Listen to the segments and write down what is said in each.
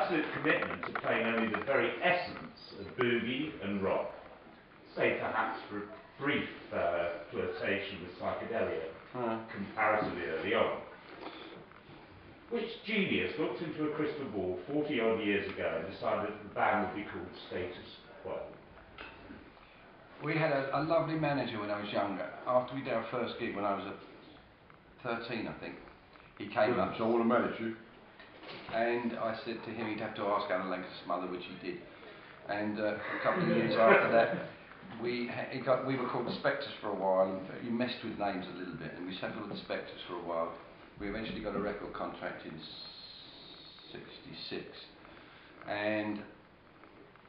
absolute commitment to playing only the very essence of boogie and rock, save perhaps for a brief flirtation with psychedelia, comparatively early on. Which genius looked into a crystal ball 40 odd years ago and decided that the band would be called Status Quo? We had a lovely manager when I was younger. After we did our first gig when I was 13, I think, he came up. So I want to manage you. And I said to him he'd have to ask Alan Lancash's mother, which he did. And a couple of years after that, we were called the Spectres for a while, and you messed with names a little bit, and we settled with the Spectres for a while. We eventually got a record contract in '66, and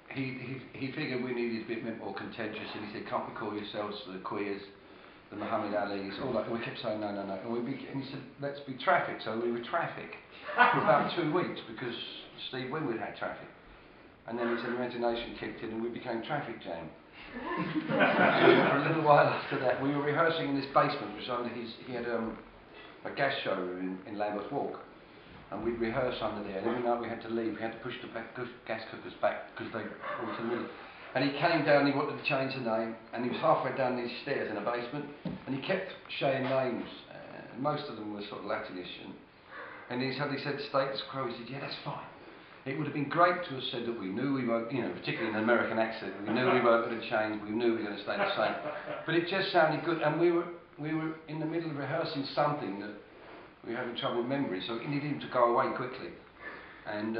he figured we needed a bit more contentious, and he said, "Can't we call yourselves the Queers, the Muhammad Ali's, all that?" And we kept saying no, no, no, and he said, "Let's be Traffic." So we were Traffic for about 2 weeks because Steve Winwood had Traffic, and then his imagination kicked in, and we became Traffic Jam. For a little while after that, we were rehearsing in this basement, which was under he had a gas showroom in Lambeth Walk, and we'd rehearse under there, and every night we had to leave, we had to push the gas cookers back because they were to the middle. And he came down, he wanted to change the name, and he was halfway down these stairs in a basement, and he kept saying names, and most of them were sort of Latinish, and he suddenly said Status Quo. He said, "Yeah, that's fine. It would have been great to have said that we knew we weren't, you know, particularly in an American accent, we knew we weren't going to change, we knew we were going to stay the same." But it just sounded good, and we were in the middle of rehearsing something that we were having trouble remembering, so it needed him to go away quickly. And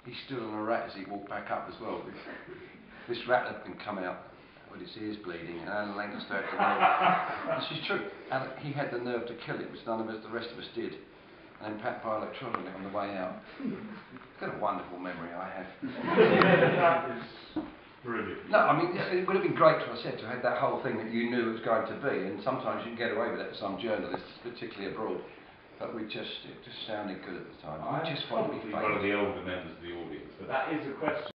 he stood on a rat as he walked back up as well. This rat had been come out with his ears bleeding, and Alan Lancaster had the nerve. This is true. He had the nerve to kill it, which none of us, the rest of us, did. And then Pat Bioelectronic on it on the way out. It's got a wonderful memory I have. That is brilliant. No, I mean, it would have been great to have said, to have that whole thing that you knew it was going to be, and sometimes you can get away with that with some journalists, particularly abroad. But it just sounded good at the time. We just wanted to be famous. One of the older members of the audience, but that is a question.